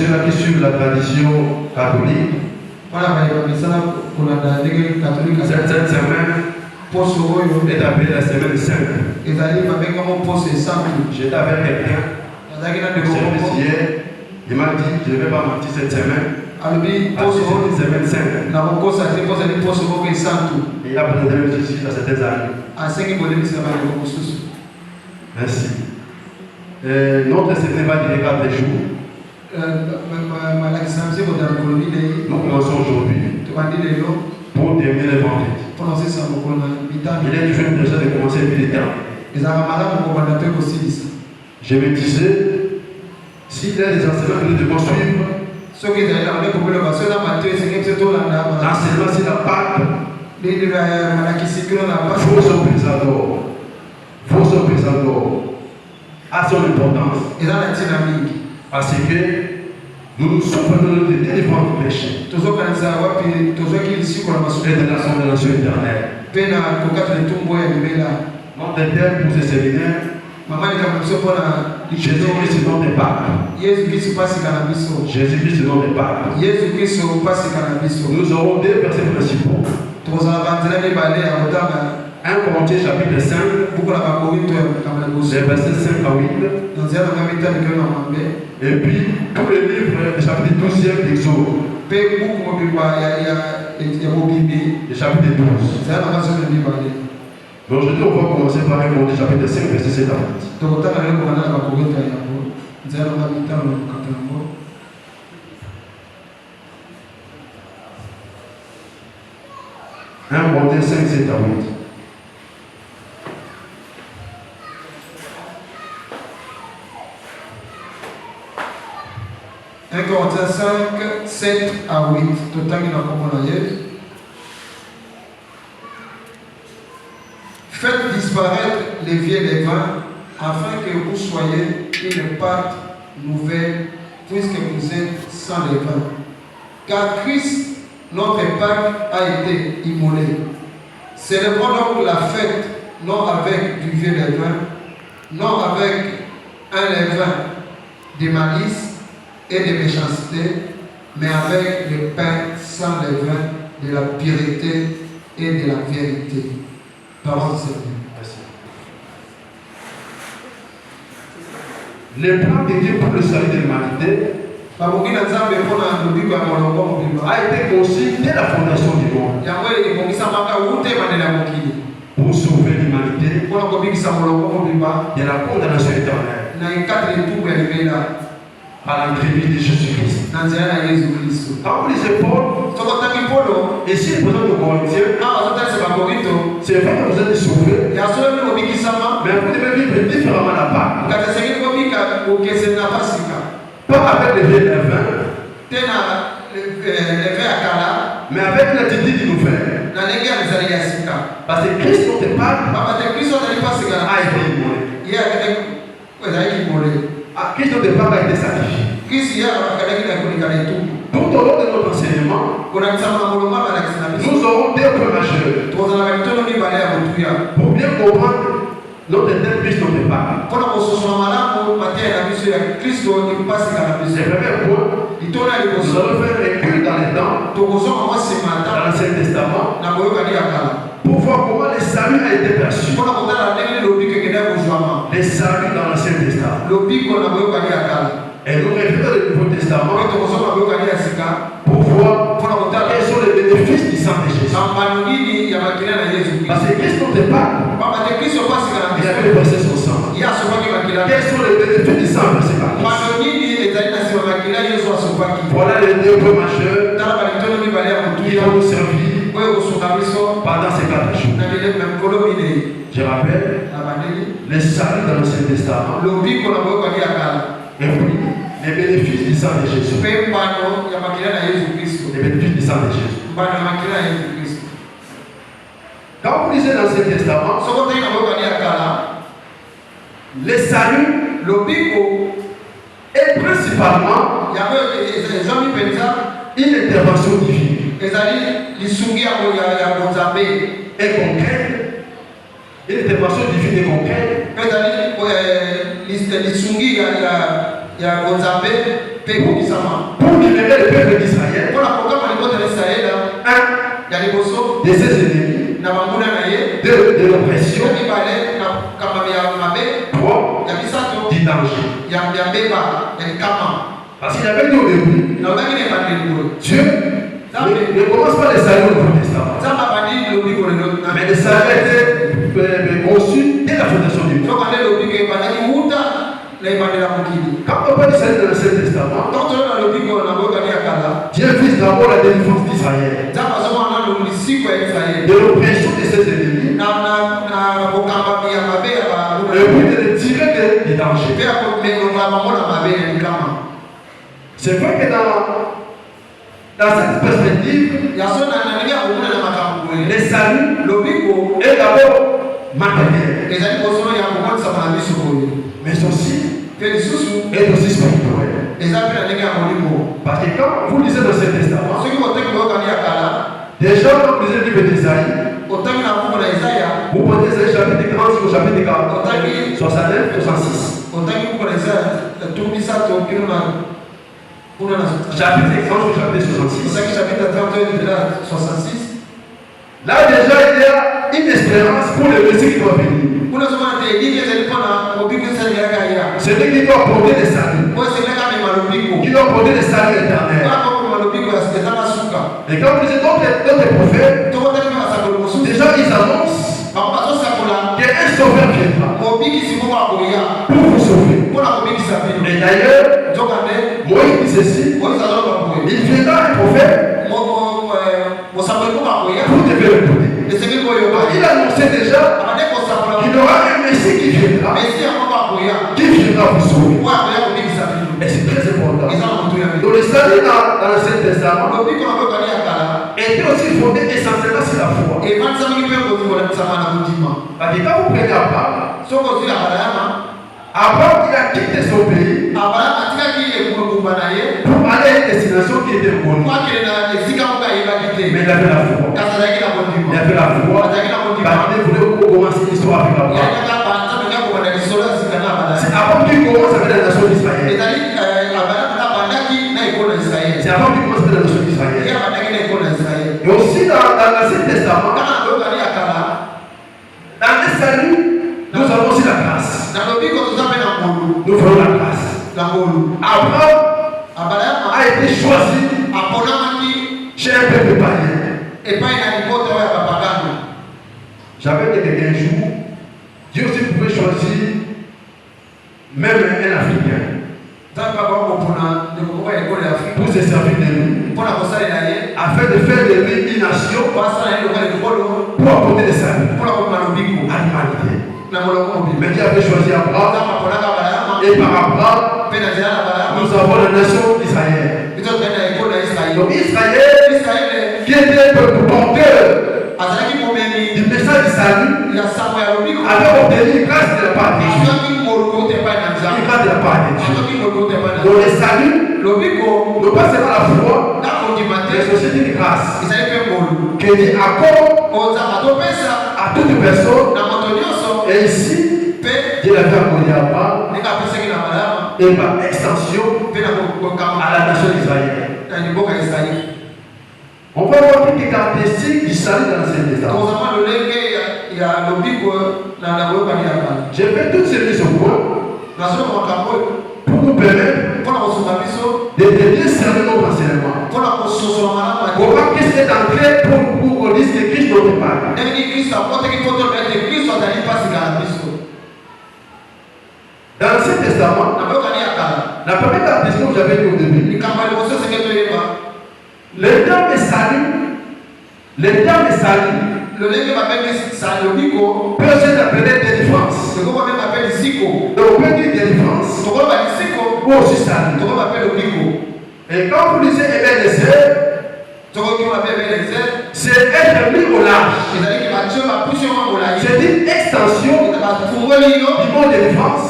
ceux qui suivent la tradition catholique, cette semaine est appelée la semaine sainte. J'étais avec quelqu'un, hier, il m'a dit, je ne vais pas mentir cette semaine. C'est une semaine sainte. Il a présenté le Jésus à certaines années. Merci. Notre semaine va durer 4 jours. Nous commençons aujourd'hui pour terminer le vendredi. Il est toujours intéressant de commencer depuis le temps. Je me disais, s'il y a des enseignements que nous devons suivre, l'enseignement c'est la Pâque, faux présenteurs a son importance. Parce que nous nous souvenons de délivrance du péché et de la condamnation éternelle. Notre thème pour ce séminaire, Jésus-Christ nom de Pâques. Jésus-Christ nom de Pâques. Nous aurons deux versets principaux. 1 Corinthiens chapitre 5, les versets 5 à 8. Et puis, tous les livres, le chapitre 12e d'Exode. Le chapitre 12. Donc aujourd'hui, on va commencer par 1 Corinthiens chapitre 5, verset 7 à 8. 1 Corinthiens 5, 7 à 8. 1 Corinthiens 5, 7 à 8. Faites disparaître les vieux levains, afin que vous soyez une pâte nouvelle, puisque vous êtes sans levain. Car Christ, notre Pâque, a été immolé. Célébrons donc la fête, non avec du vieux levain, non avec un levain de malice et de méchanceté, mais avec le pain sans levain de la pureté et de la vérité. Parole du Seigneur. Le plan de Dieu pour le salut de l'humanité a été conçu dès la fondation du monde pour sauver l'humanité de la condamnation éternelle par l'entremise de Jésus-Christ. Quand vous lisez Paul, et s'il présente aux Corinthiens, c'est vrai que vous êtes sauvés, mais vous devez vivre différemment la Pâque. Pas avec les vieux levains, mais avec l'attitude nouvelle. Parce que Christ notre Pâque a été immolé. Christ notre Pâque a été sacrifié. Tout au long de notre enseignement, nous aurons deux points majeurs pour bien comprendre notre thème Christ notre Pâque. Le premier point, nous allons faire un culte dans les temps, dans l'Ancien Testament, pour voir comment le salut a été perçu. Le salut dans l'Ancien Testament. Et nous revenons au Nouveau Testament pour voir quels sont les bénéfices du sang de Jésus. Parce que Christ notre Pâque, il a fait verser son sang. Quels sont les bénéfices du sang versé par Christ? Voilà les deux points majeurs qui vont nous servir pendant ces 4 jours. Je rappelle, le salut dans l'Ancien Testament et puis les bénéfices du sang de Jésus. Les bénéfices du sang de Jésus. Quand vous lisez l'Ancien Testament, le salut est principalement une intervention divine et concrète. Une intervention divine et concrète ya Nzambe pe kokisama. Pour libérer le peuple d'Israël. Pour la kokama libota d'Israël. Un ya liboso de ses ennemis. Na bamuna na ye. De l'oppression. Ya mibale na kama ya mabe. Trois. Ya bisato. Du danger. Ya beba. Ya kama. Parce qu'il y avait dit au début. Na obaki ne bande libolo. Dieu ne commence pas les saluts au Nouveau Testament. Mais les saluts étaient conçus dès la fondation du monde. Quand on parle du salut dans l'Ancien Testament, Dieu vise d'abord la délivrance d'Israël de l'oppression de ses ennemis et puis de les tirer des dangers. C'est vrai que dans cette perspective, le salut est d'abord matériel, mais aussi est aussi spirituel. Parce que quand vous lisez dans ce testament, déjà quand vous lisez le livre d'Isaïe, vous prenez Isaïe chapitre 30 au chapitre 69, 66. Chapitre 30 au chapitre 66. Là déjà il y a une espérance pour le Messie qui doit venir. Celui qui doit porter des saluts. Qui doit porter des saluts éternels. Et quand vous lisez d'autres prophètes, déjà ils annoncent qu'un sauveur viendra pour vous sauver. Et d'ailleurs, Moïse dit ceci, il viendra un prophète pour te faire retourner. Il annonçait déjà qu'il y aura un Messie qui viendra vous sauver. Et c'est très important. Donc le salut dans l'Ancien Testament était aussi fondé essentiellement sur la foi. Parce que quand vous prenez Abraham, Abraham il a quitté son pays pour aller à une destination qui était connue. Mais il avait la foi. Il avait la foi. Parce qu'il voulait commencer l'histoire avec Abraham. C'est Abraham qui commence avec la nation d'Israël. C'est Abraham qui commence avec la nation d'Israël. Et aussi dans l'Ancien Testament, dans le salut, nous avons aussi la grâce. Nous faisons la grâce. Abraham a été choisi chez un peuple païen. J'avais dit quelqu'un un jour, Dieu aussi pouvait choisir même un Africain pour se servir de lui, afin de faire de lui une nation pour apporter des saluts à l'humanité. Mais Dieu avait choisi Abraham, et par Abraham, nous avons la nation d'Israël. Donc Israël, qui était le porteur du message du salut, avait obtenu grâce de la part de Dieu. Grâce de la part de Dieu. Donc le salut, non pas seulement la foi, mais aussi une grâce qui dit accord à toute personne. Et ici, Dieu l'a fait accordé à Abraham et par extension à la nation d'Israël. On va voir quelques caractéristiques du salut dans l'Ancien Testament. J'ai fait toutes ces mises au point pour nous permettre de bien servir nos enseignements. Comment Christ est entré pour qu'on dise que Christ notre Père. Dans l'Ancien Testament, la première caractéristique que j'avais dit au début, le terme de salut, peut aussi être appelé délivrance. Donc on peut dire délivrance ou aussi salut. Et quand vous lisez Ebenezer, c'est être mis au large. C'est une extension du mot délivrance.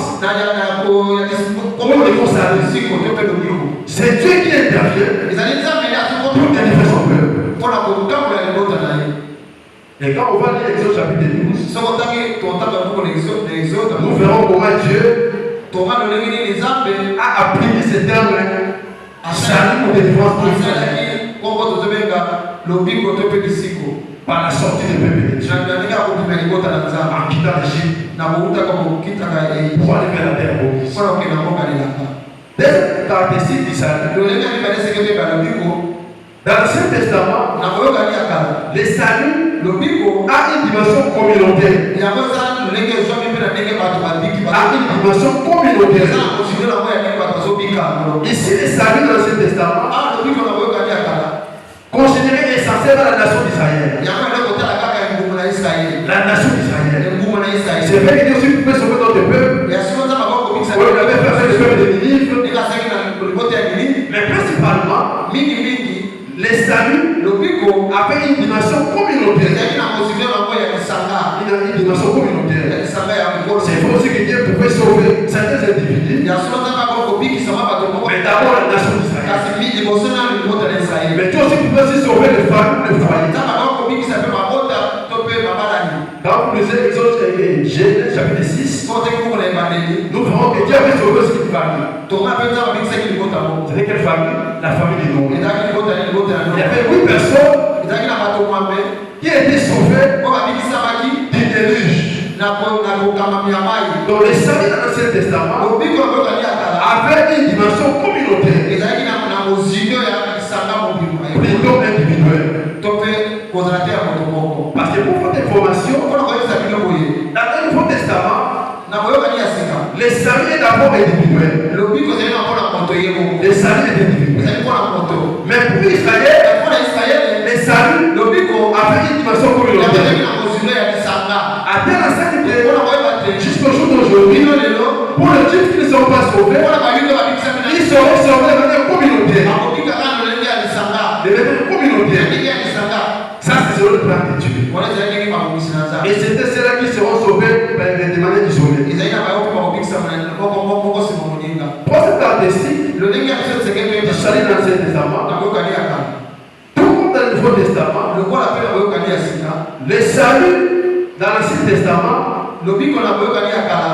C'est Dieu qui intervient pour délivrer son peuple. Et quand on va lire Exode chapitre 12, nous verrons comment Dieu a appliqué ce terme salut ou délivrance par la sortie du peuple de Dieu en quittant l'Égypte pour aller vers la terre promise. Deuxième caractéristique du salut. Dans l'Ancien Testament, le salut a une dimension communautaire. Ici, le salut dans l'Ancien Testament considéré essentiel dans la nation d'Israël. La nation d'Israël. C'est vrai que Dieu aussi peut sauver notre peuple. On avait fait le peuple de Ninive. Mais principalement, les saluts avaient une dimension communautaire. Une dimension communautaire. C'est vrai aussi que Dieu pouvait sauver certains individus. Mais d'abord la nation d'Israël. Mais Dieu aussi pouvait aussi sauver les familles, les foyers. Quand vous lisez Genèse chapitre 6, nous verrons que Dieu avait sauvé aussi une famille. C'était quelle famille? La famille de Noé. Il y avait 8 personnes qui étaient sauvées du déluge. Donc les saints dans l'Ancien Testament avaient une dimension communautaire. Plutôt individuelle. Parce que pour votre information, dans le Nouveau Testament, les saluts est d'abord individuel. Les saluts est individuel. Mais pour Israël, les saluts avaient une dimension communautaire. À tel enseigne que jusqu'au jour d'aujourd'hui, pour les Juifs qui ne sont pas sauvés, ils seront sauvés de manière communautaire. De manière communautaire. Ça, c'est selon le plan de Dieu. Et c'était ceux-là qui seront sauvés de manière isolée. Pour cette caractéristique, le salut dans l'Ancien Testament, tout comme dans le Nouveau Testament, les saluts dans l'Ancien Testament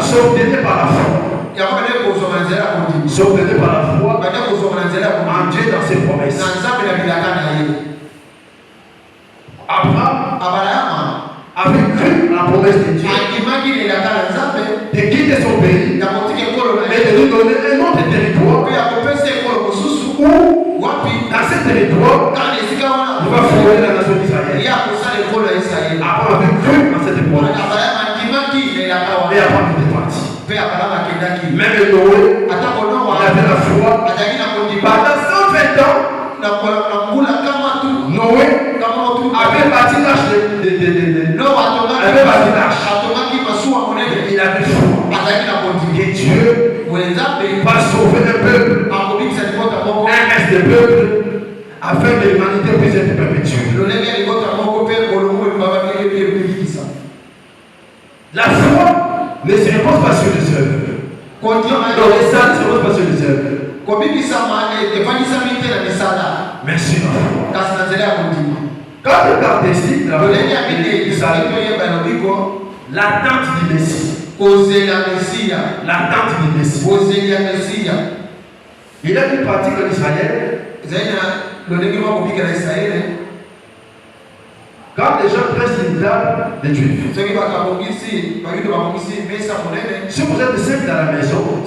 sont obtenus par la foi. Sont obtenus par la foi en Dieu dans ses promesses. Abraham avait cru la promesse de Dieu de quitter son pays et de nous donner un autre territoire où, dans ce territoire, il va fonder la nation d'Israël. Abraham avait cru dans cette promesse. Et Abraham était parti. Même Noé, il avait la foi. Pendant 120 ans, Noé avait bâti l'arche il avait foi que Dieu va sauver un peuple, un reste de peuple, afin que l'humanité puisse être perpétuée. La foi ne se repose pas sur les œuvres. Donc les saints ne se reposent pas sur les œuvres. Mais sur la foi. Quand le caractéristique de l'attente du Messie. L'attente du Messie. Il y a une pratique en Israël. Quand les gens pressent une table de juifs, si vous êtes 5 dans la maison,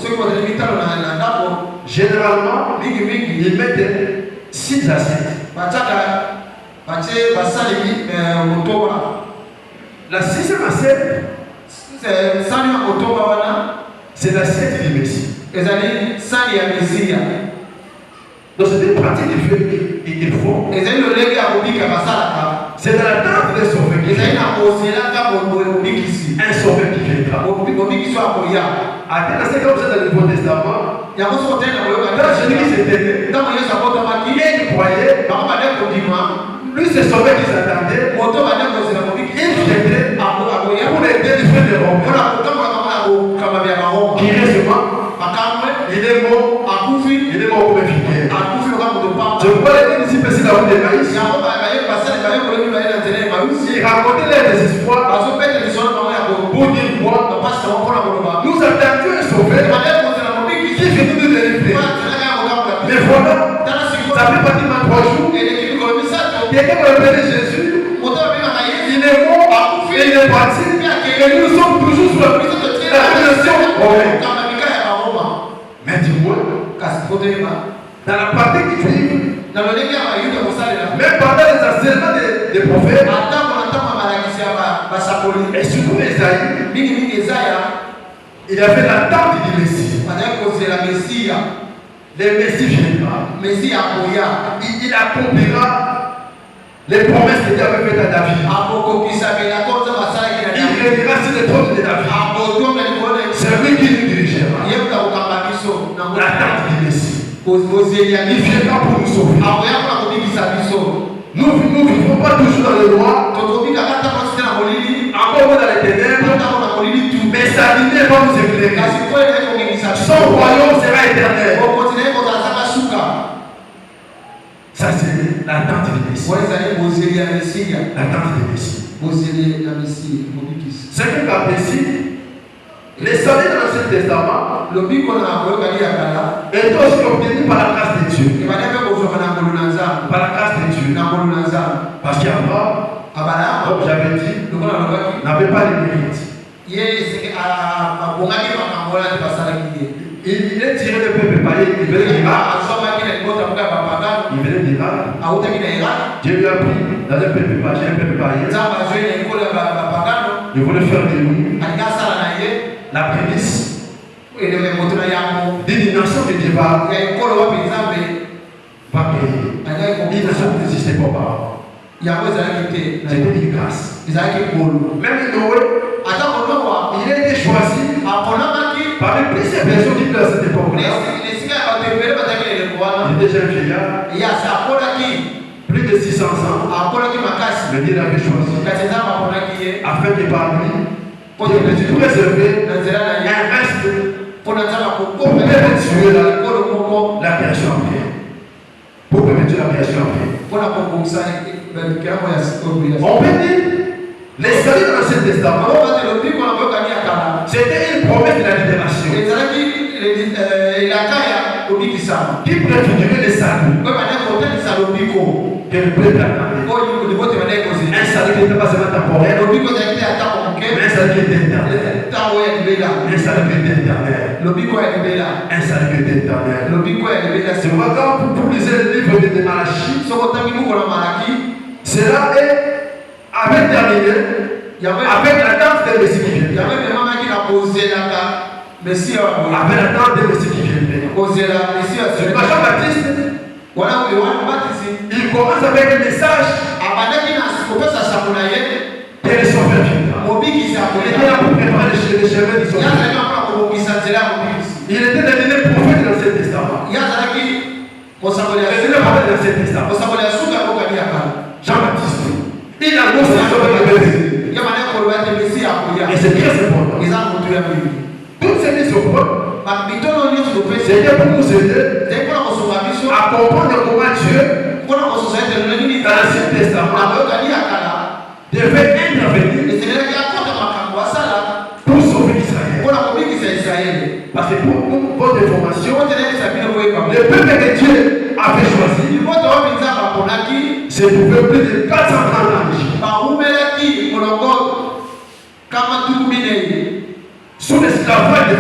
généralement, ils mettent 6 assiettes. La 6e assiette, c'est l'assiette du Messie. Donc c'est une pratique qu'ils font. C'est dans l'attente d'un sauveur qui viendra. Un sauveur qui viendra. À tel instant, comme c'est dans le Nouveau Testament, quand Jésus s'était né, il croyait, lui c'est sauveur qui s'attendait, il viendrait pour les délivrer des rois. Qui récemment, il est mort comme un figuier. Je vois les disciples ici dans le maïs. Il racontait les désespoirs pour dire quoi. Nous attendions un sauveur venu nous délivrer. Mais voilà, ça fait pratiquement 3 jours. Quelqu'un m'a appelé Jésus. Il est mort et il est parti. Et nous sommes toujours sur la question. Mais dis-moi, dans la pratique du juif, même pendant les enseignements des prophètes, et surtout Esaïe, il y avait l'attente du Messie. Le Messie viendra. Il accomplira les promesses que Dieu avait faites à David. Il régnera sur le trône de David. C'est lui qui nous dirigera. L'attente du Messie. Il viendra pour nous sauver. Nous ne vivons pas toujours dans le noir, encore dans les ténèbres, mais sa lumière va nous éclairer. Son royaume sera éternel. Ça, c'est l'attente du Messie. L'attente du Messie. C'est que par Messie, les saluts dans l'Ancien Testament est aussi obtenu par la grâce de Dieu. Par la grâce de Dieu. Parce qu'Abraham, comme j'avais dit, n'avait pas les mérites. Il est tiré de peuple païen, il venait d'Irak. Dieu lui a pris dans un peuple païen. Il voulait faire de lui la prémisse d'une nation qui va payer. Une nation qui n'existait pas auparavant. C'était une grâce. Même Noé, il a été choisi parmi plusieurs personnes qui vivent à cette époque-là. Il était déjà vieillard. Plus de 600 ans. Mais Dieu l'avait choisi afin que par lui, il puisse préserver un reste pour perpétuer la création en paix. Pour perpétuer la création en paix. On peut dire, les saluts dans l'Ancien Testament, c'était une promesse de la libération qui préfigurait les saluts que le peuple attendait. Un salut qui n'était pas seulement temporel, mais un salut qui était éternel. Un salut qui était éternel. Un salut qui était éternel. C'est pourquoi quand vous lisez le livre de Malachie, cela avait terminé avec l'attente des Messie qui vient. Avec l'attente des Messie qui vient. C'est pas Jean-Baptiste. Il commence avec un message que le Sauveur viendra. Il était là pour préparer le chemin du Sauveur. Il était devenu prophète dans l'Ancien Testament. Il était prophète dans l'Ancien Testament. Jean-Baptiste. Il a annoncé le Sauveur de Messie. Et c'est très important. Toutes ces mises au point, c'était pour nous aider à comprendre comment Dieu, dans l'Ancien Testament, devait intervenir pour sauver Israël. Parce que pour votre information, le peuple que Dieu avait choisi, c'est pour plus de 430 ans. Sous l'esclavage de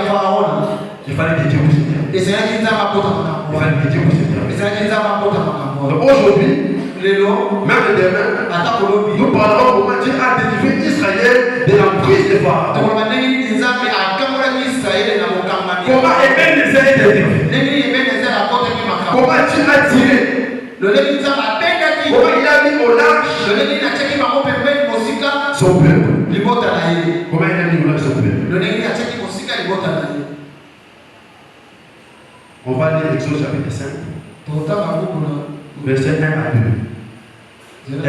Pharaon, il fallait que Dieu vous intervienne. Il fallait que Dieu vous intervienne. Donc aujourd'hui, même demain, nous parlerons comment Dieu a délivré Israël de l'emprise de Pharaon. Comment Ebenezer est intervenu. Comment Dieu a tiré. Comment il a mis au large son peuple. Comment il a mis au large son peuple. On va lire Exode chapitre 5, verset 1 à 2.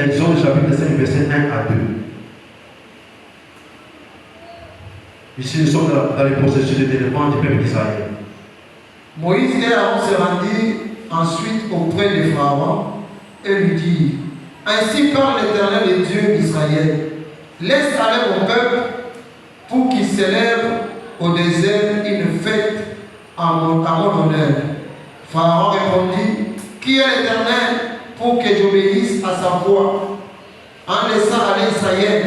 Exode chapitre 5, verset 1 à 2. Ici, nous sommes dans les processus de développement du peuple d'Israël. Moïse et Aaron se rendit ensuite auprès de Pharaon et lui dit: ainsi parle l'Éternel, le Dieu d'Israël. Laisse aller mon peuple pour qu'il s'élève au désert une fête à mon honneur. Pharaon répondit, qui est l'Éternel pour que j'obéisse à sa voix en laissant aller Israël?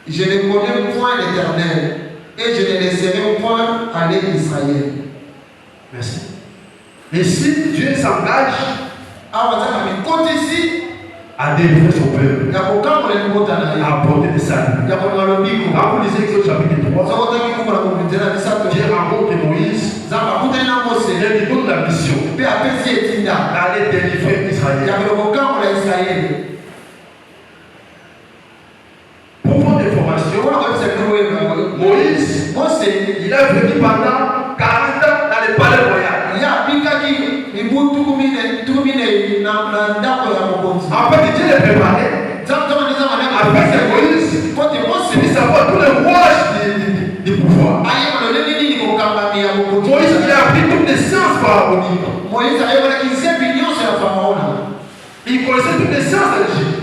Je ne connais point l'Éternel et je ne laisserai point aller Israël. Merci. Et si Dieu s'engage à délivrer son peuple, à apporter des saluts. Quand vous lisez Exode chapitre 3, Dieu rencontre Moïse et lui donne la mission d'aller délivrer Israël. Pour votre information, Moïse, il a vécu pendant 40 ans dans les palais royaux. En fait, Dieu les préparait. Après, c'est Moïse qui savoir tous les rouages du pouvoir. Moïse qui a appris toutes les sciences pharaoniques. Il connaissait toutes les sciences de l'Égypte.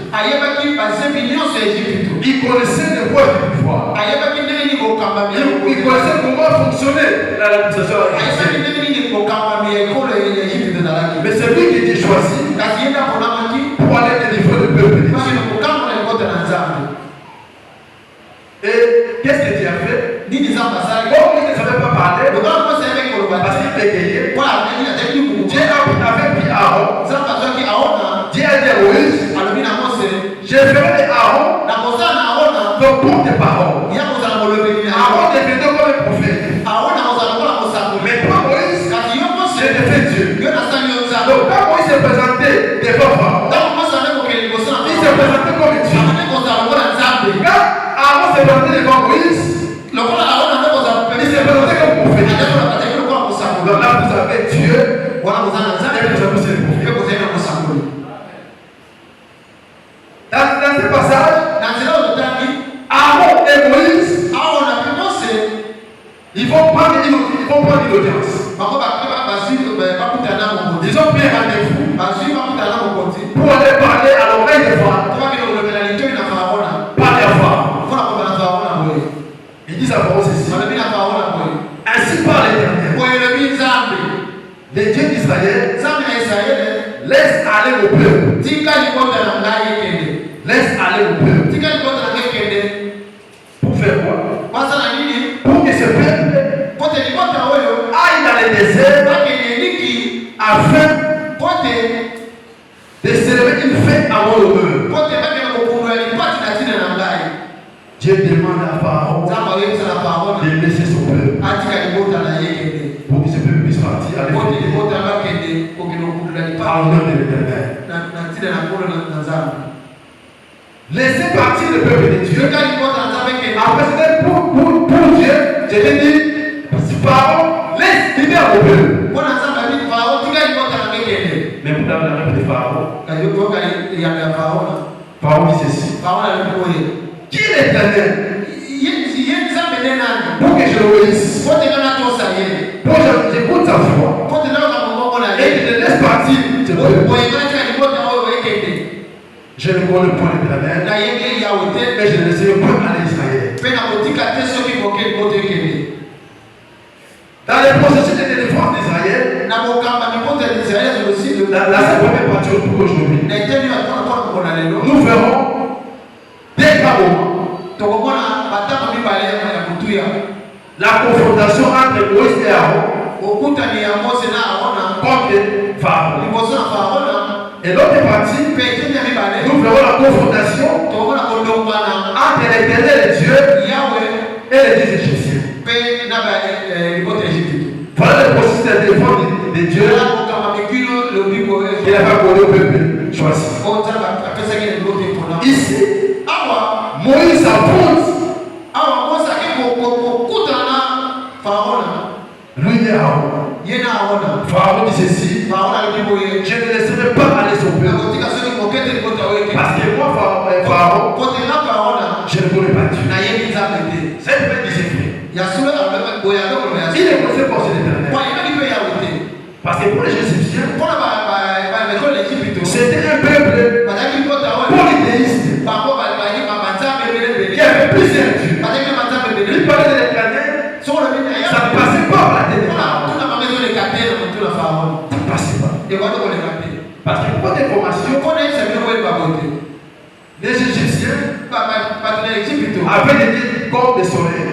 Il connaissait les voies du pouvoir. Il connaissait comment fonctionnait l'administration égyptienne. Mais c'est lui qui était choisi pour aller délivrer le peuple. Et qu'est-ce que Dieu a fait? Comme il ne savait pas parler, parce qu'il bégayait, Dieu avait pris Aaron. Dieu a dit à Moïse, je ferai de Aaron ton porte-parole. Aaron devenait comme un prophète. Mais toi, Moïse, je te fais Dieu. Donc quand Moïse s'est présenté devant Pharaon, il s'est présenté comme Dieu. Quand Aaron s'est présenté devant Moïse, il s'est présenté comme prophète. Donc là, vous avez Dieu et vous avez le prophète. Dans ce passage, Aaron et Moïse, ils vont prendre une audience. Ils ont pris un rendez-vous pour aller parler à l'oreille de Pharaon. Parler à Pharaon. Ils disent à Pharaon ceci. Ainsi parle l'Éternel, le Dieu d'Israël, laisse aller le peuple. Laisse aller le peuple. Pour faire quoi? Pour que ce peuple aille dans les déserts afin de célébrer une fête à mon honneur. Dieu demande à Pharaon de laisser son peuple pour que ce peuple puisse partir avec à l'honneur de l'Éternel. Laissez partir le peuple de Dieu. Après, c'était pour Dieu. Je t'ai dit, Pharaon, laisse libérer mon peuple. Mais vous avez la réponse de Pharaon. Pharaon dit ceci. Qui est l'Éternel? Pour que je l'obéisse. Pour que j'écoute sa voix. Et que je laisse partir ce peuple. Je ne connais point l'Éternel. Et je ne laisserai point aller Israël. Dans les processus de délivrance d'Israël, la première partie pour aujourd'hui, nous verrons des grands moments. La confrontation entre Moïse et Aaron contre Pharaon. Et l'autre partie, nous verrons la confrontation entre l'Éternel et Dieu et les dieux égyptiens. Voilà le processus de défense de Dieu qu'il a fait pour le peuple choisi. Ici, Moïse affronte lui et Aaron. Pharaon dit ceci, je ne laisserai pas aller son peuple. Parce que moi, Pharaon, je ne connais pas Dieu. C'est une belle discipline. Il est passé pour l'Éternel. Parce que pour les Égyptiens, c'était un peuple polythéiste qui avait plusieurs dieux. Il parlait de l'Éternel Pharaon. Ça ne passe pas. Et quand on les rappelle. Parce que pour des formations, On est c'est bien où il va voter. les Égyptiens Avec avaient des corps de soleil.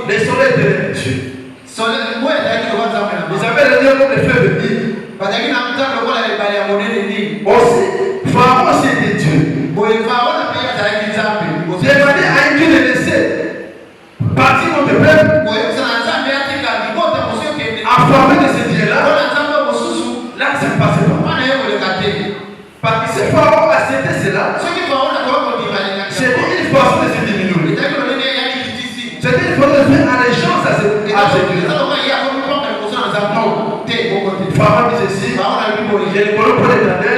Les soleils étaient dessus. Ils avaient les liens comme les fleuves de Nil. Aussi, Pharaon aussi était Dieu. Demandez à Dieu de laisser partir notre peuple à former de ces dieux-là. Là, ça ne passait pas. Parce que si Pharaon acceptait cela, c'était une façon de se diminuer. C'était une façon de faire allégeance à ces dieux-là. Non. Pharaon dit ceci, j'ai le colon pour l'Éternel,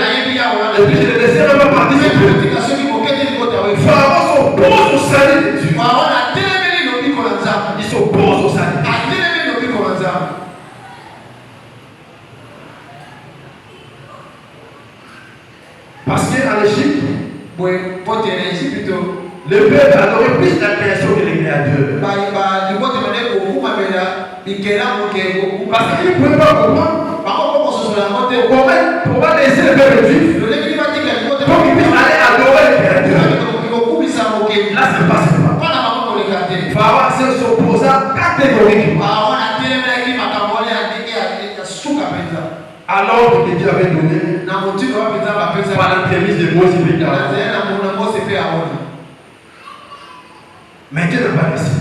et puis je le laisserai même partir ce peuple. Pharaon s'oppose au salut de Dieu. Il s'oppose au salut. Parce qu'en Égypte, le peuple adorait plus la création que les créateurs. Parce qu'ils ne pouvaient pas comprendre comment laisser le peuple juif pour qu'il puisse aller adorer les créateurs. Là, ça ne passe pas. Pharaon s'opposa catégoriquement à l'ordre que Dieu avait donné par l'entremise de Moïse et Aaron. Mais Dieu n'a pas laissé.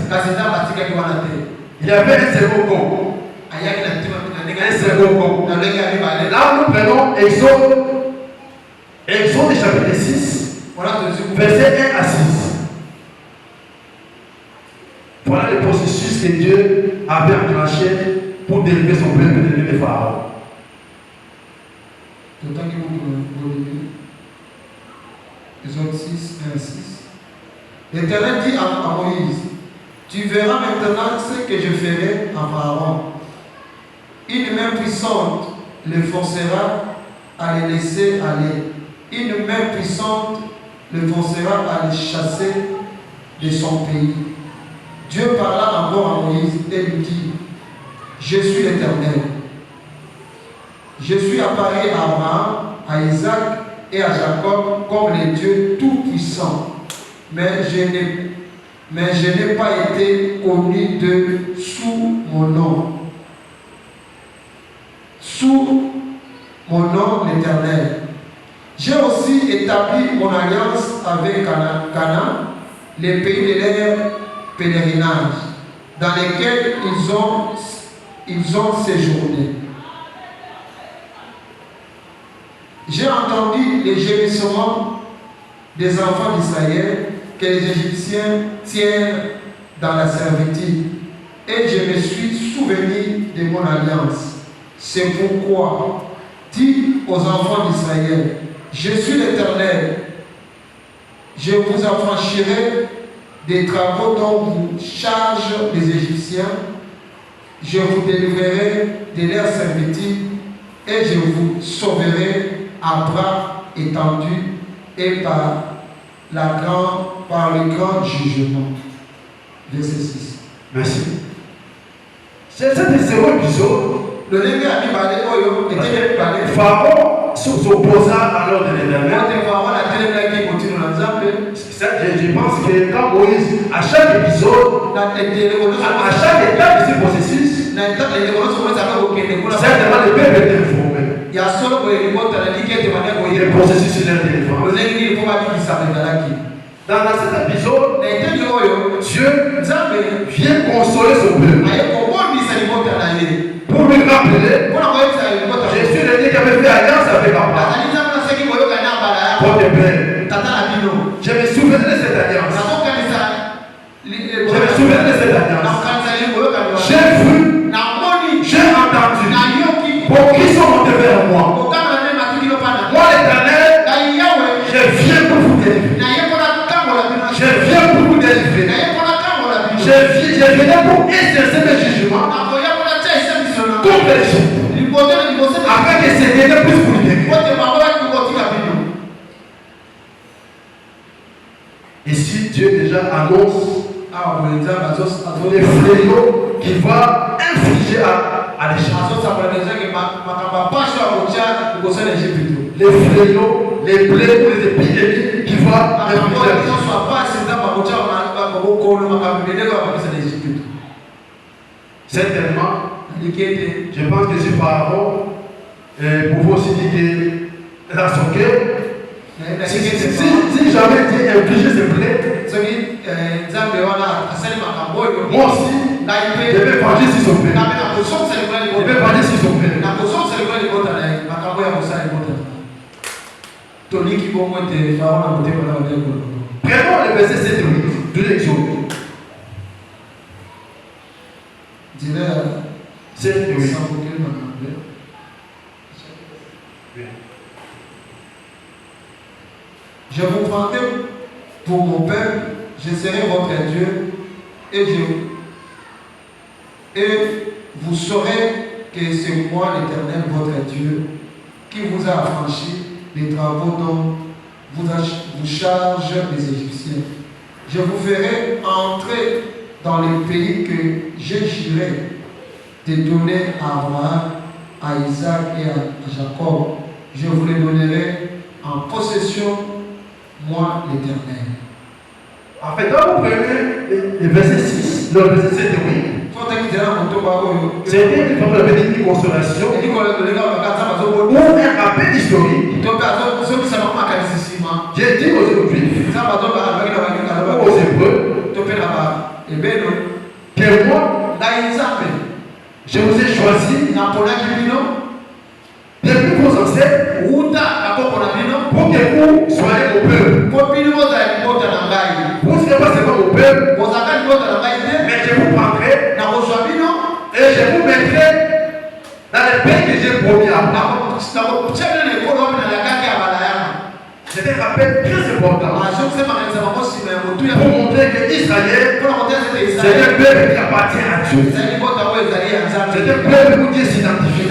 Il y avait un second camp. Un second camp. Là où nous prenons Exode chapitre 6, verset 1 à 6. Voilà le processus que Dieu avait enclenché pour délivrer son peuple de délivrer Pharaon. Exode 6, 1 à 6. L'Éternel dit à Moïse, tu verras maintenant ce que je ferai à Pharaon. Une main puissante le forcera à les laisser aller. Une main puissante le forcera à les chasser de son pays. Dieu parla encore à Moïse et lui dit, je suis l'Éternel. Je suis apparu à Abraham, à Isaac et à Jacob comme les dieux tout-puissants. Mais je n'ai pas été connu sous mon nom. Sous mon nom, l'Éternel. J'ai aussi établi mon alliance avec Canaan, les pays de leur pèlerinage, dans lesquels ils ont séjourné. J'ai entendu les gémissements des enfants d'Israël que les Égyptiens tiennent dans la servitude, et je me suis souvenu de mon alliance. C'est pourquoi, dis aux enfants d'Israël, je suis l'Éternel, je vous affranchirai des travaux dont vous chargent les Égyptiens, je vous délivrerai de leur servitude, et je vous sauverai à bras étendus et par le grand jugement. Verset 6. Merci. C'est cet second épisode. Pharaon s'opposa à l'ordre de l'Éternel. Je pense que quand Moïse, à chaque épisode, à chaque étape de ce processus, certainement le peuple était informé. Le processus est délivrance. Dans cet épisode, Dieu vient consoler son peuple pour lui rappeler, je suis le Dieu qui avait fait alliance avec Abraham, votre père. Je me souviens de cette alliance. J'ai vu, j'ai entendu. Pour qui sont montés vers moi? Moi, l'Éternel, je viens pour vous délivrer. Je viens pour vous délivrer. Je viens pour exercer mes jugements contre l'Égypte, afin que ces derniers puissent vous libérer. Ici, Dieu déjà annonce des fléaux qu'il va infliger alléchant. Les fléaux, les plaies ou les épidémies qui vont certainement, je pense que c'est par rapport pour aussi dire que la soquée, si jamais Dieu inflige ces plaies, moi aussi, je vais venger si son père. Je vais venger si son père. Prenons le verset 7 et 8 de l'Exode. C'est oui. Je vous prendrai pour mon peuple, je serai votre Dieu, et vous saurez que c'est moi l'Éternel, votre Dieu, qui vous a affranchi des travaux dont vous charge les Égyptiens. Je vous ferai entrer dans les pays que j'ai juré de donner à Abraham, à Isaac et à Jacob. Je vous les donnerai en possession, moi l'Éternel. En fait, quand vous prenez le verset 6, le verset 7 et 8, c'était une consolation ou un rappel historique. J'ai dit aux Juifs, aux Hébreux, que moi, je vous ai choisi depuis vos ancêtres pour que vous soyez mon peuple. Vous ne serez pas seulement mon peuple, mais je vous prendrai et je vous mettrai dans les pays que j'ai promis à Abraham. C'est un rappel très important pour montrer que Israël, c'est un peuple qui appartient à Dieu. C'est un peuple où Dieu s'identifie.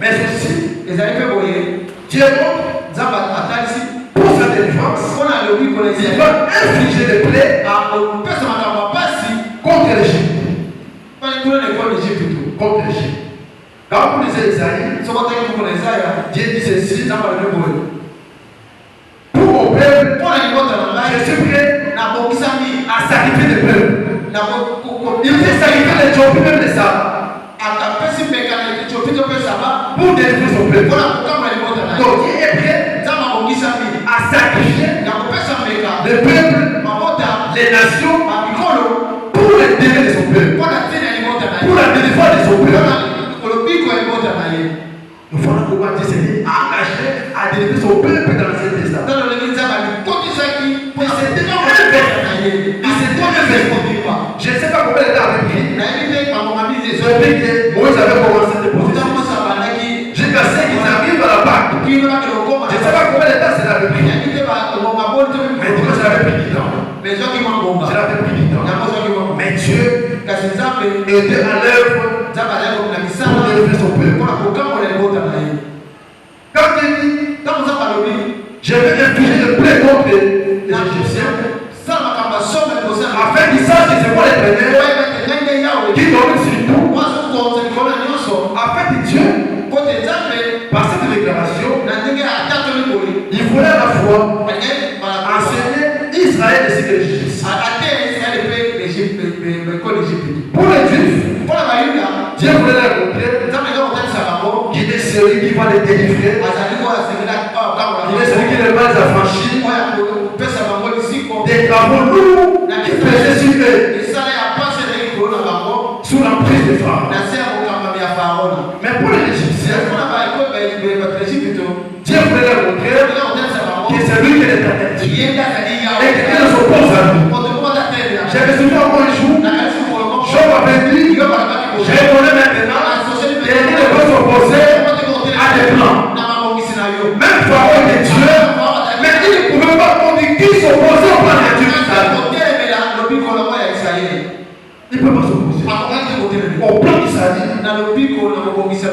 Mais aussi, Dieu montre pour sa délivrance, il va infliger des plaies contre l'Égypte. Contre l'Égypte. Quand vous lisez Isaïe, Dieu dit ceci, pour mon peuple, je suis prêt à sacrifier des peuples. Il fait sacrifier les Éthiopiens, même les Sables, pour délivrer son peuple. Donc il est prêt à sacrifier les peuples, les nations, pour les délivrer de son peuple, pour la délivrance de son peuple. Nous voilà comment Dieu s'est engagé à délivrer son peuple dans l'Ancien Testament. Je ne sais pas combien de temps avait pris. Depuis que Moïse avait commencé le processus, jusqu'à ce qu'ils arrivent à la Pâque. Je ne sais pas combien de temps cela avait pris. Mais Dieu, ça avait pris du temps. Cela avait pris du temps. Mais Dieu était à l'œuvre pour délivrer son peuple. Quand il dit, je vais infliger le plaie contre les Égyptiens, afin qu'ils sachent que c'est moi l'Éternel qui domine sur tout. Afin que Dieu, par cette déclaration, il voulait à la fois enseigner Israël et ce que l'Égypte. Pour les Juifs, Dieu voulait leur montrer qu'il est celui qui va les délivrer. Il est celui qui les va les affranchir des travaux lourds qui pesaient sur eux, sous l'emprise de Pharaon. Mais pour les Égyptiens, Dieu voulait leur montrer que c'est lui qui est l'éternel et qu'il ne s'oppose à nous. J'avais souvent un jour, Job avait dit, j'ai donné maintenant, et il ne peut s'opposer à des plans. Même Pharaon était Dieu, mais il ne pouvait pas dire qui s'opposait au plan de Dieu. Il ne peut pas s'opposer au plan d'Israël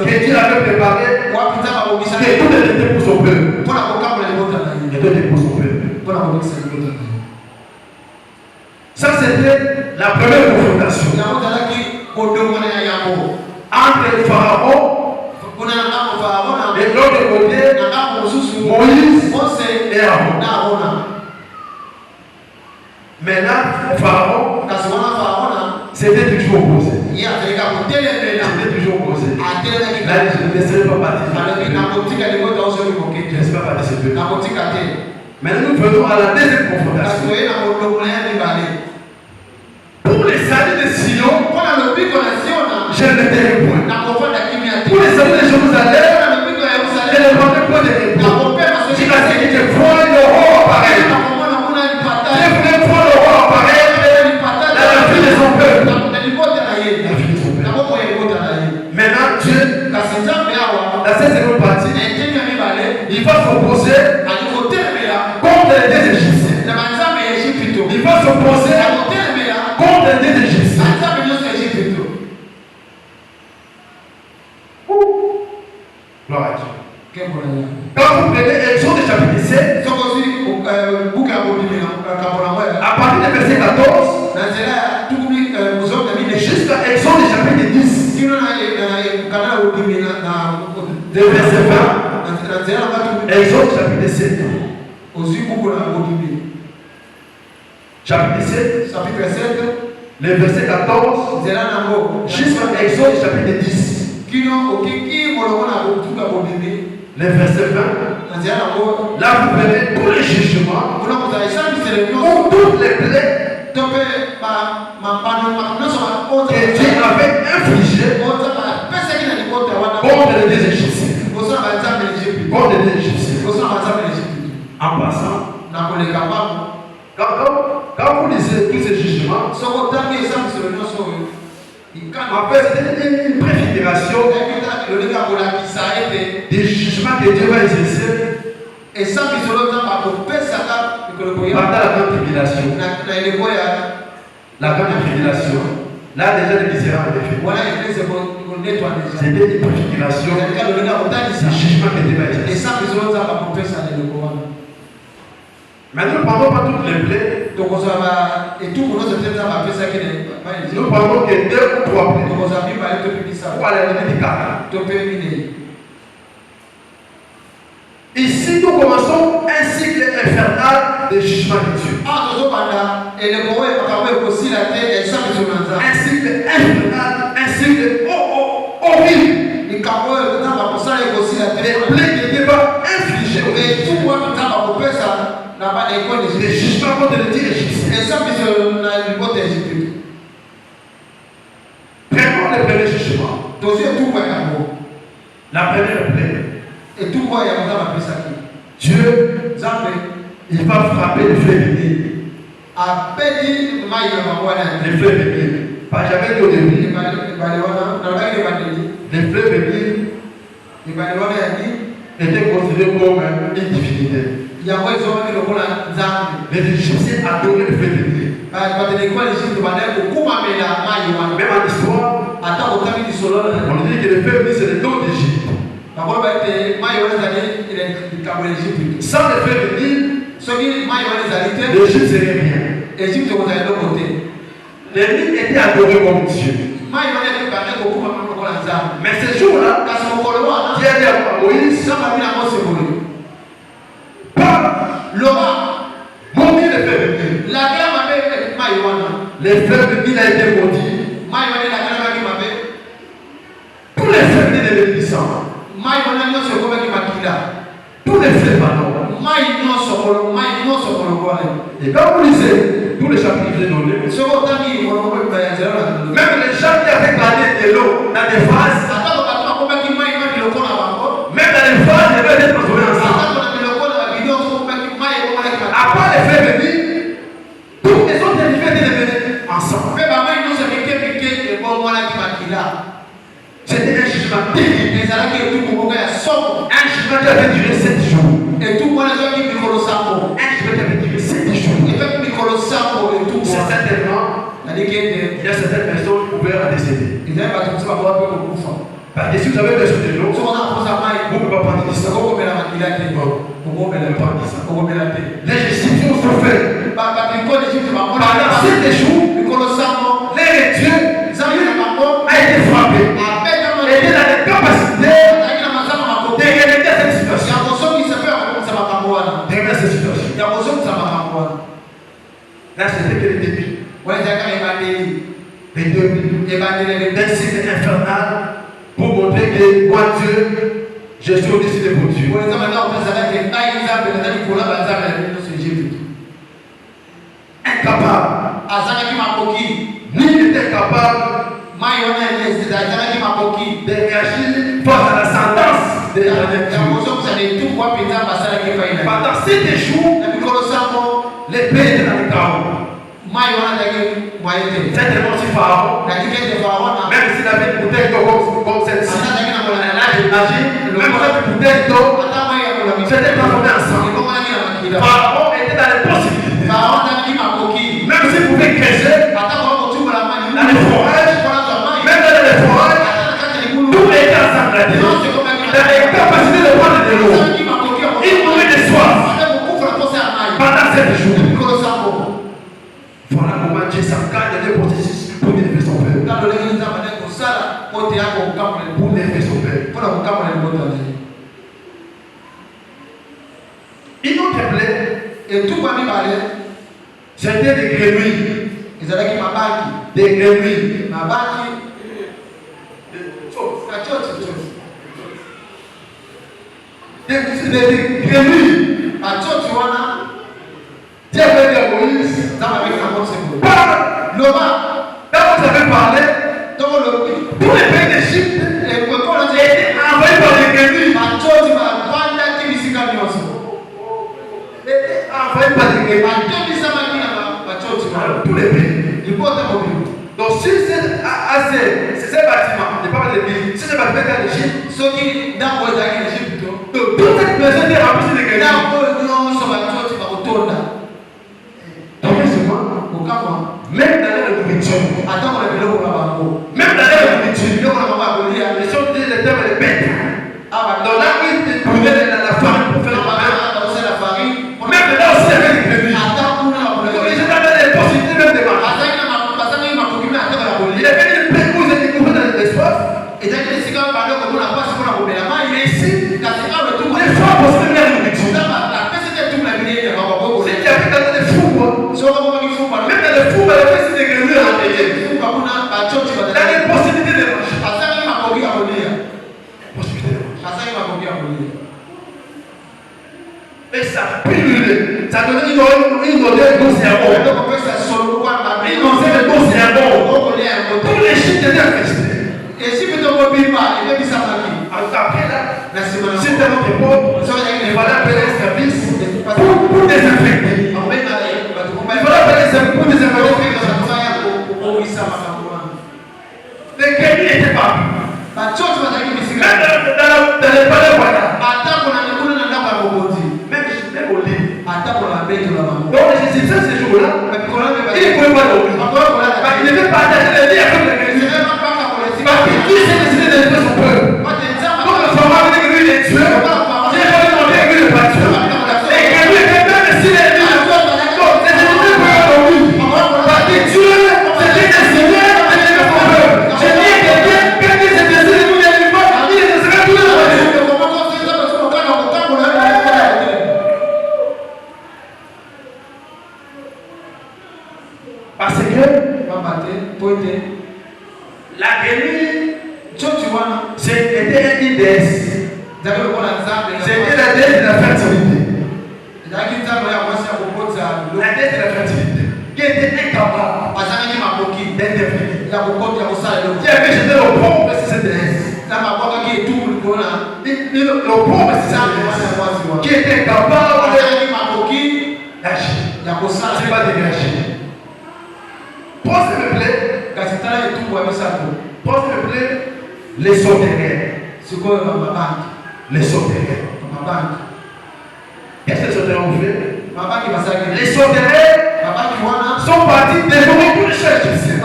que Dieu avait préparé, que tout était pour son peuple. Et tout était pour son peuple. Ça, c'était la première confrontation. entre le Pharaon et de l'autre côté, Moïse et Aaron. Maintenant, Pharaon, c'était toujours opposé. C'était toujours opposé. Là, je ne laisserai pas participer. Je ne laisserai pas participer. Maintenant, nous venons à la deuxième confrontation. Pour les saluts de Sion, je ne t'ai point. Pour les saluts de Jérusalem, je ne prendrai point de réponse. Tu m'as dit que je vois le roi pareil. Je voulais voir le roi pareil dans la vie de son peuple. Maintenant, Dieu, dans cette seconde partie, il va s'opposer contre les deux Égyptiens. Il va s'opposer contre les deux Égyptiens. Gloire à Dieu. Quand vous prenez Exode chapitre 7, à partir du verset 14, jusqu'à Exode chapitre 10, de verset 20, Exode chapitre 7. Chapitre 7, le verset 14, jusqu'à Exode chapitre 10. Le verset 20, là vous verrez tous les jugements ou toutes les plaies que Dieu avait infligées contre les deux Égyptiens. Contre les deux Égyptiens. En passant, quand vous lisez tous ces jugements, en fait, c'est une préfiguration des jugements que Dieu va exercer pendant la grande tribulation. La grande tribulation. Là, déjà, les misérables étaient faits. C'était une préfiguration des jugements que Dieu va exercer. Maintenant, nous ne parlons pas toutes les plaies. Nous parlons que 2 ou 3 plaies. Ou à la limite 4. Ici, nous commençons un cycle infernal de jugement de Dieu. Un cycle infernal, un cycle horrible. Les plaies que Dieu va infliger les jugements contre les dieux égyptiens. Prenons le premier jugement. La première plaie. Dieu, il va frapper les fleuves de Nil. Les fleuves de Nil. Pas jamais dit au début. Les fleuves de Nil étaient considérés comme une divinité. Les Égyptiens adoraient le fleuve de Nil. Même en histoire, on dit que le fleuve de Nil c'est le nom d'Égypte. Sans le fleuve de Nil, l'Égypte serait rien. Les Nil étaient adorés comme Dieu. Mais ce jour-là, Dieu a dit à Moïse, maudit le fleuve de Nil. Le fleuve de Nil a été maudit. Tous les fleuves de Nil étaient bénissants. Tous les fleuves alors. Et quand vous lisez tous les chapitres que j'ai donnés, même les gens qui avaient gardé de l'eau dans des vases, même dans les vases, ils devaient être transformés ensemble. À part les fleuves de Nil, toutes les autres devaient être ensemble. C'était un jugement terrible. Un jugement qui avait duré 7 jours. Un jugement qui avait duré 7 jours. C'est certainement, il y a certaines personnes qui pouvaient en décéder. Parce que si vous avez besoin de l'eau, vous ne pouvez pas prendre du sang. Les Égyptiens ont souffert. Pendant 7 jours, leur Dieu a été frappé. des signes infernaux pour montrer que moi Dieu, je suis au-dessus de vos dieux. Incapable. Ni était capable de réagir face à la sentence de pendant 7 jours, les pays étaient dans le chaos. Certainement si Pharaon, même s'il avait une bouteille d'eau comme celle-ci, même cette bouteille d'eau s'était transformée en sang. Pharaon était dans les possibilités. Même s'il pouvait creuser dans les forages, même dans les forages, tout était ensemble. Il avait la capacité de prendre de l'eau. Il mourait de soif pendant 7 jours. Voilà comment Dieu s'engage dans les processus pour élever son peuple. Pour élever son peuple. Une autre plaie, et tout va bien parler, c'était des grenouilles. Des grenouilles. Des grenouilles. Dieu avait dit à Moïse, quand vous avez parlé, tous les pays d'Égypte étaient envahis par des grenouilles. Tous les pays. Donc si c'est ces bâtiments, je parle de l'église, si ces bâtiments étaient en Égypte, toute cette maison était remplie de grenouilles. Même dans la nourriture, même dans la nourriture, ils sont utilisés les termes de bêtes. Donc là, ils prenaient la farine pour faire le pain. Même là aussi, il y avait des grenouilles. Donc ils étaient dans les possibilités même de manger. Il y avait une plaie où ils étaient couverts dans l'espace. Et ici, les fois possibles de la nourriture. Si tu habites dans des fours, même dans les fours, il y avait des grenouilles à l'intérieur. Il y a des possibilités de manger. Et ça pullulait. Ça donnait une odeur d'océan. Une odeur d'océan. Tous les chiens étaient infestés. Après là, si tu as notre époque, il fallait appeler un service pour désinfecter. Il fallait appeler un service pour désinfecter. Les grenouilles n'étaient pas. Même dans les palais, voilà. Même au lit. Donc les Égyptiens ces jours-là, ils ne pouvaient pas dormir. Parce qu'ils devaient partager les lits avec les grenouilles. Parce que Dieu s'est décidé d'élever son peuple. Donc le format des grenouilles les tueurs, Dieu va demander les grenouilles de pas tuer. Les grenouilles étaient même si les lits. Donc les Égyptiens pouvaient dormir. Parce que Dieu s'était décidé d'élever son peuple. J'ai dit que Dieu, quand il s'est décidé de nous élever, il est décidé de nous élever. Parce que la grenouille, c'était une déesse. C'était la déesse de la fertilité. La déesse de la fertilité. Qui était incapable d'intervenir. Qui avait jeté le pauvre sur cette déesse. Le pauvre sur cette déesse. Qui était incapable d'agir. C'est pas de réagir. Pose s'il me plaît. Pose s'il me plaît. Les sauterelles. Les sauterelles. Qu'est-ce que les sauterelles ont fait? Les sauterelles sont partis dévorer tous les chefs égyptiens.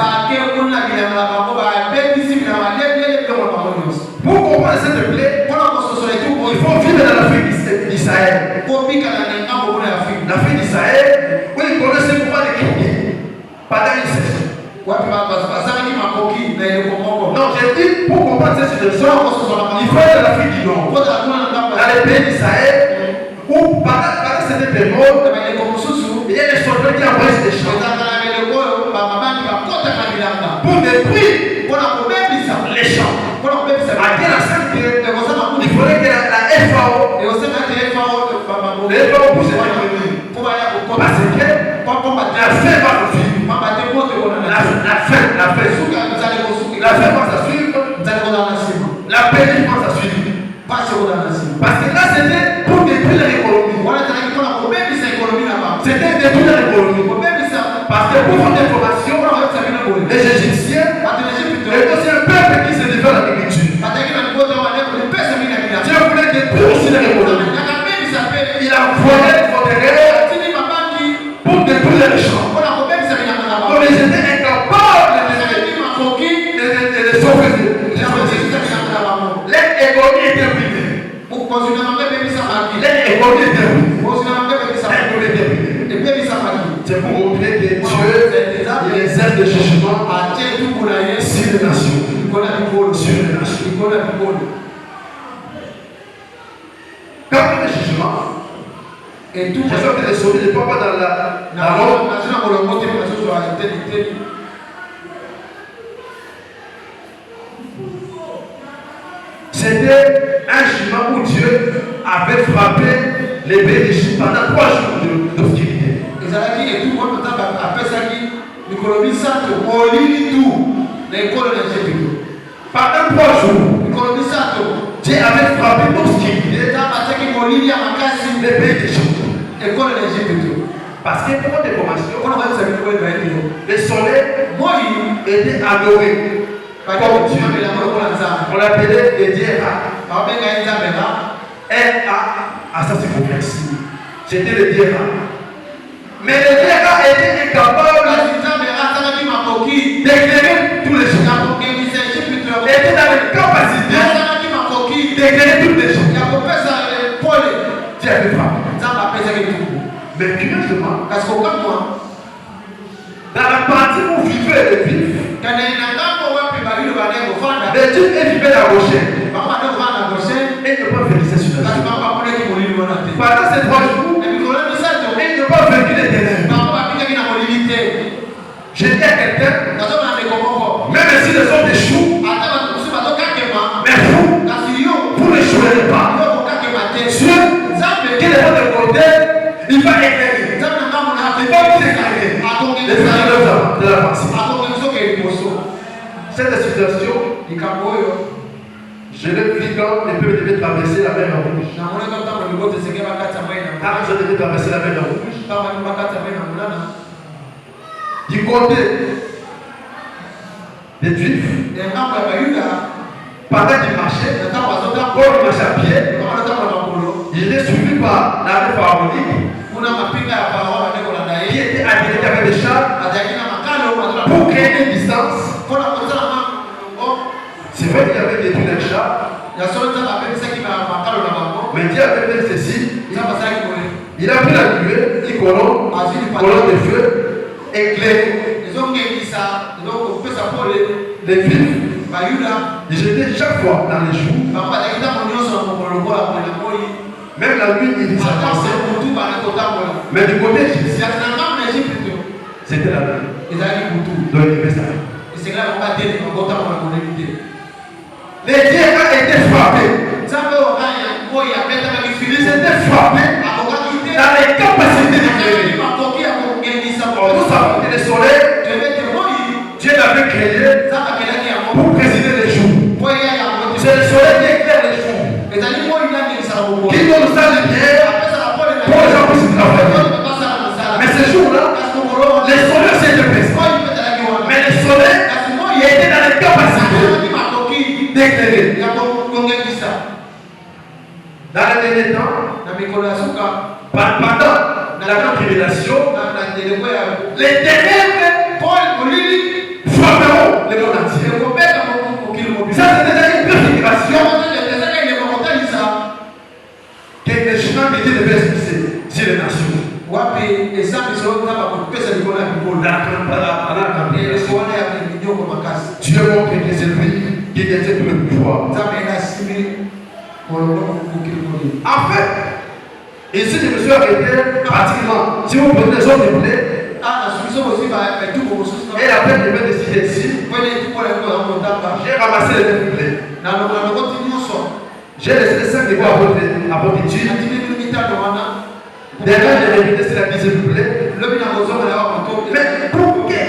Pour comprendre cette plaie, il faut vivre dans l'Afrique d'Israël. L'Afrique d'Israël, où ils connaissent le pouvoir de crier pendant une saison. Non, j'ai dit pour comprendre cette situation, il faut être dans l'Afrique du Nord, dans les pays d'Israël, où pendant cette période, il y a des soldats qui envoient des champs pour détruire les champs. À quelle sainte il faudrait que la FAO, le FAO pousse parce que la faim va nous suivre. La faim va se suivre. La pénurie va se suivre. Parce que là, c'était pour détruire l'économie. C'était détruire l'économie. Parce que pour votre information, les Égyptiens étaient aussi un peuple qui se livrait à l'agriculture. Dieu voulait détruire aussi l'économie. Il a envoyé les forterets pour détruire les champs. Donc ils étaient incapables de les sauver. L'économie était brisée. L'économie était brisée. C'est pour montrer que Dieu il exerce le jugement sur les nations. Sur les nations. Quand le jugement, et tout je sais que les sauvés ne pas dans la mort. C'était un jugement où Dieu avait frappé les pays d'Égypte pendant 3 jours d'obscurité. Pendant 3 jours, Dieu avait frappé l'obscurité les pays d'Égypte. Parce que pour votre information, le soleil était adoré comme Dieu. On l'appelait le Dieu Ra. R-A à sa circonflexe. C'était le Dieu Ra. Mais le Dieu Ra était incapable d'éclairer tous les gens. Il était dans l'incapacité d'éclairer tous les gens. Dieu avait frappé. Mais curieusement, dans la partie où vivait le vif, les Dieu vivait la rochelle. Et ne pas venir sur la terre. Pendant ces 3 jours, et ne pas venir les ténèbres. J'ai dit à quelqu'un, même si les hommes échouent, mais vous n'échouerez pas. Dieu, qui est de votre côté, il va éclairer. Il va vous éclairer. Les frères de la pensée. Cette situation, je l'ai vu quand les peuples devaient traverser la mer Rouge. Quand ils devaient traverser la mer Rouge, du côté des Juifs, pendant qu'ils marchaient, quand ils marchaient à pied, ils étaient suivis par l'armée pharaonique qui était habilitée avec des chars pour créer une distance. C'est vrai qu'il y avait détruit les chars, mais Dieu avait fait ceci. Il a pris la nuée, une colonne de feu, éclairée. Les vifs, ils étaient chaque fois dans les jours. Même la nuit, ils s'avançaient. Mais du côté égyptien, c'était la nuit. Donc il devait s'arrêter. Les dieux ont été frappés. Ils étaient frappés dans les capacités d'éclairer. Nous savons que le soleil, Dieu l'avait créé pour présider les jours. C'est le soleil qui éclaire les jours. Qui donne ça de bien pour les gens puissent travailler. Mais ce jour-là, les soleils s'étaient présents. Mais le soleil, il était dans les capacités d'éclairer. Dans les derniers temps, pendant la grande tribulation, les ténèbres frapperont le monde entier. Ça, c'est déjà une préfiguration que les chemins de Dieu devaient expliquer sur les nations. Dieu montre que c'est lui qui détient tout le pouvoir. En fait, ici je me suis arrêté pratiquement. Si vous prenez les autres blés, et la peine de me décider ici, J'ai ramassé les 9 plaies. J'ai laissé les 5 dégoûts à votre étude. Derrière, j'ai révélé sur la 10e plaie. Mais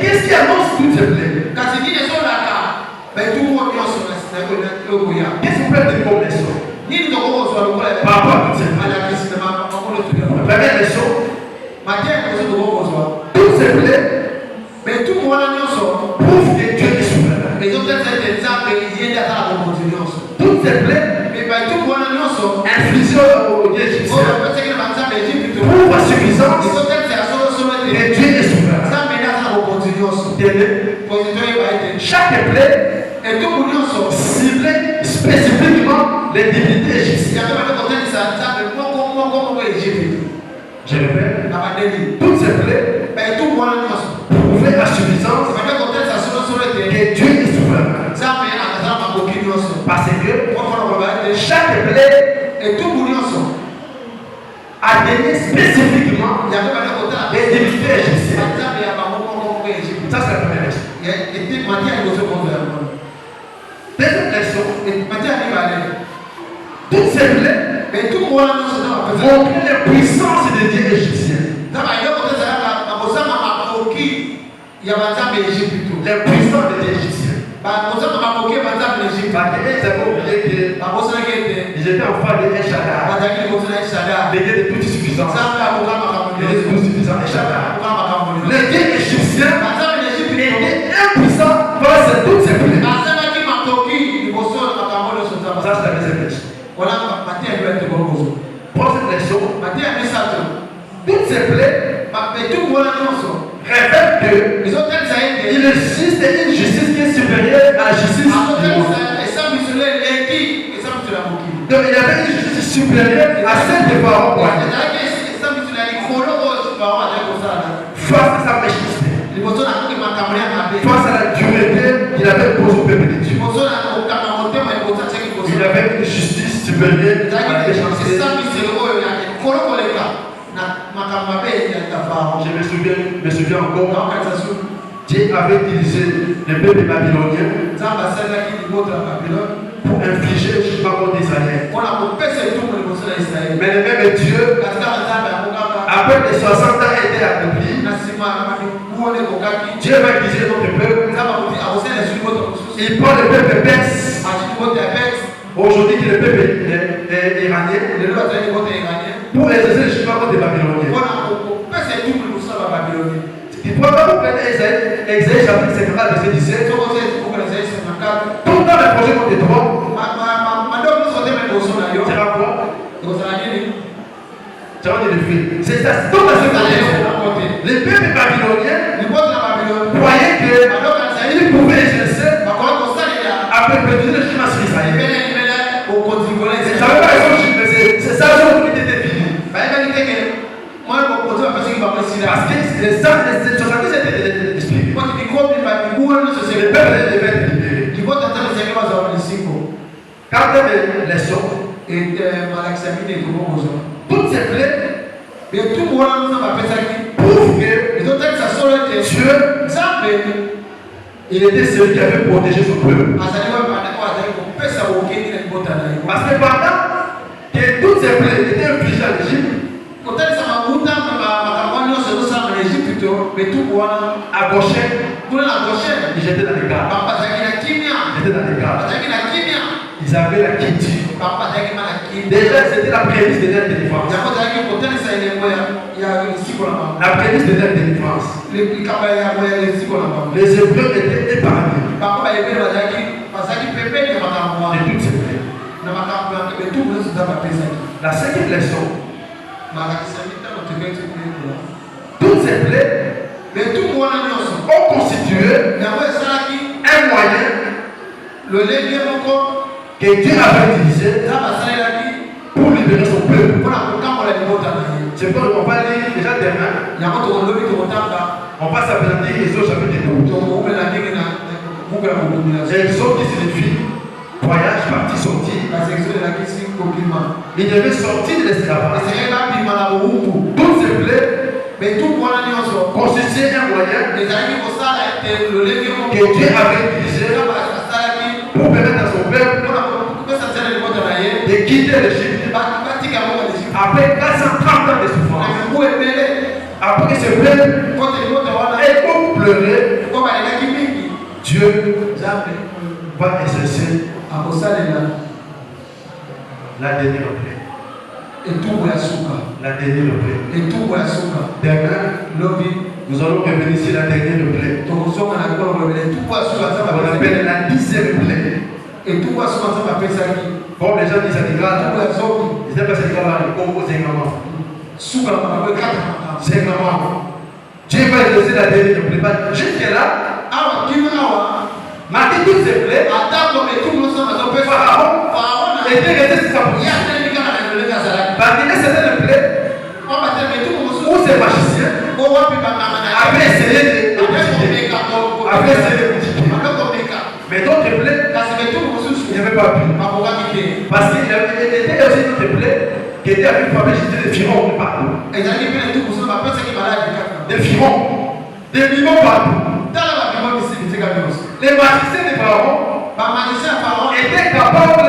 qu'est-ce qui annonce toutes ces plaies? Qu'est-ce que vous faites de comme leçon par rapport à toutes ces plaies? Première leçon, toutes ces plaies prouvent que Dieu est souverain. Toutes ces plaies infligées aux Égyptiens prouvent à suffisance que Dieu est souverain. Chaque plaie ciblait spécifiquement les divinités égyptiennes. Je répète, toutes ces plaies prouvaient à suffisance que Dieu est souverain. Parce que chaque plaie a donné spécifiquement les divinités égyptiennes. Ça, c'est la première leçon. Deuxième leçon, toutes ces plaies montraient la puissance des dieux égyptiens. La puissance des dieux égyptiens. Parce qu'ils avaient oublié qu'ils étaient en face de El Shaddai. Les dieux de toute suffisance. Les dieux de toute suffisance, El Shaddai. Les dieux égyptiens étaient impuissants face à toutes ces plaies. Ça, c'est la deuxième leçon. Troisième leçon, toutes ces plaies révèlent qu'il existe une justice qui est supérieure à la justice du monde. Donc il y avait une justice supérieure à celle des parents. Face à sa méchanceté, face à la dureté qu'il avait posée au peuple de Dieu, il avait une justice supérieure à la méchanceté. Je me souviens encore, Dieu avait utilisé le peuple babylonien pour infliger le jugement contre Israël. Mais le même Dieu, après que 60 ans étaient accomplis, Dieu va utiliser notre peuple. Il prend le peuple perse. Aujourd'hui, qui est le peuple iranien, pour exercer le jugement contre les Babyloniens. Il ne pourra pas vous prendre Exaïe chapitre 54, verset 17. Tout dans le projet contre toi, c'est pas quoi? Ça va dire le fait. C'est ça, tout dans ce contexte. Les peuples babyloniens croyaient qu'ils pouvaient exercer après le jugement sur Israël. Ça veut pas raison, c'est ça qui était fini. Parce que les 70 étaient expliqués. Le peuple devait être libéré. Quatrième leçon, toutes ces plaies prouvent que Dieu, il était celui qui avait protégé son peuple. Parce que pendant que toutes ces plaies étaient infligées à l'Égypte, à Goshen, ils étaient dans les gardes. Ils avaient la quiétude. Déjà, c'était la prémisse de leur délivrance. La prémisse de leur délivrance. Les Hébreux étaient épargnés de toutes ces plaies. La cinquième leçon, toutes ces plaies ont constitué un moyen que Dieu avait utilisé pour libérer son peuple. C'est pourquoi on va lire déjà demain. On va s'appeler Exode chapitre 12. Exode qui signifie voyage, parti, sorti. Il devait sortir de l'esclavage. Toutes ces plaies Mais tout le monde constituait un moyen que Dieu avait utilisé pour permettre à son peuple de quitter l'Égypte après 430 ans de souffrance. Après que ce peuple ait beaucoup pleuré, Dieu va exercer la dernière plaie. La dernière plaie. Demain, nous allons revenir sur la dernière plaie. On appelle la 10e plaie. Comme les gens disent à l'égard, ils disent que c'est là le Congo, c'est Dieu va exercer la dernière plaie. Jusqu'à là, malgré toutes ces plaies, Pharaon était resté sur sa position. Parce qu'il y a certaines plaies où ces magiciens avaient essayé de multiplier. Mais d'autres plaies, il n'y avait pas pu. Parce qu'il y avait aussi d'autres plaies qui étaient avec famille des firons partout. Des firons, des limons partout. Les magiciens de Pharaon étaient capables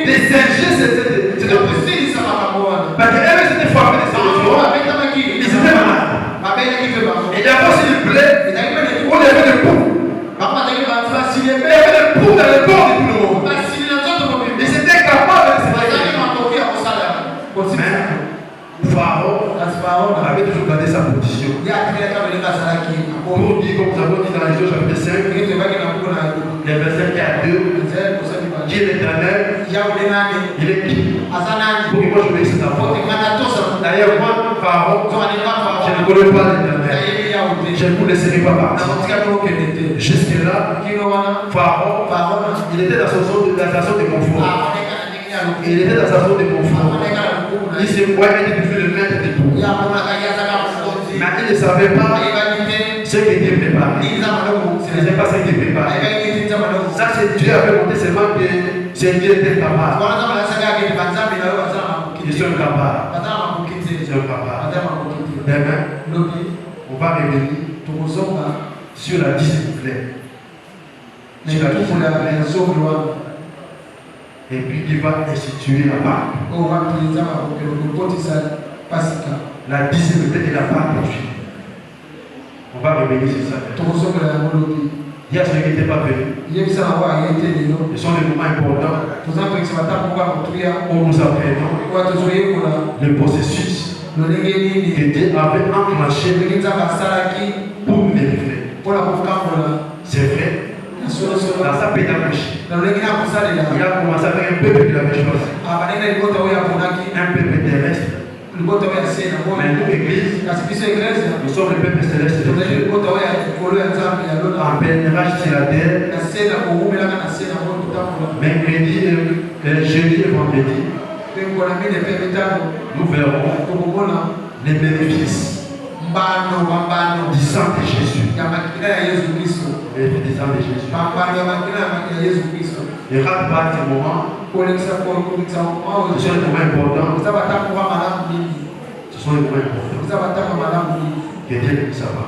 de singer cette parce qu'elles étaient formées de ces firons. Ils étaient malades. Et il y avait aussi des plaies où il y avait des poux. Il y avait des poux dans le corps de tout le monde. Ils étaient capables de se faire. Pharaon avait toujours gardé sa position. Pour dire, comme nous avons dit dans Exode chapitre 5, les versets 4 à 2, qui est l'éternel, il est qui? Pour que moi je obéisse à voix. D'ailleurs, moi, Pharaon, je ne connais pas l'éternel. Je ne vous laisserai pas partir. Jusque-là, Pharaon, il était dans sa zone de confort. Il était dans sa zone de confort. Il se croyait être devenu le maître de tout. Mais il ne savait pas ce qui était préparé. Il ne savait pas ce qui était préparé. Ça, c'est Dieu avait montré seulement que c'est Dieu était capable. Ils sont capables. Ils sont capables. Demain, on va revenir sur la 10e plaie. Sur la 10e plaie. Et puis il va instituer la Pâque. La 10e plaie est la Pâque de Dieu. On va revenir sur ça. Il y a ceux qui n'étaient pas venus. Ce sont des moments importants où nous apprenons le processus que Dieu avait enclenché pour nous délivrer. C'est vrai. Dans sa pédagogie, il a commencé avec un peuple qu'il avait choisi. Un peuple terrestre. Mais nous, Église, nous sommes le peuple céleste de Dieu. En pèlerinage sur la terre, mercredi, jeudi et vendredi, nous verrons les bénéfices du sang de Jésus. Les du sang de Jésus. Et rate pas ce moment. Ce sont les moments importants. Ce sont les moments importants. Que Dieu nous savoir.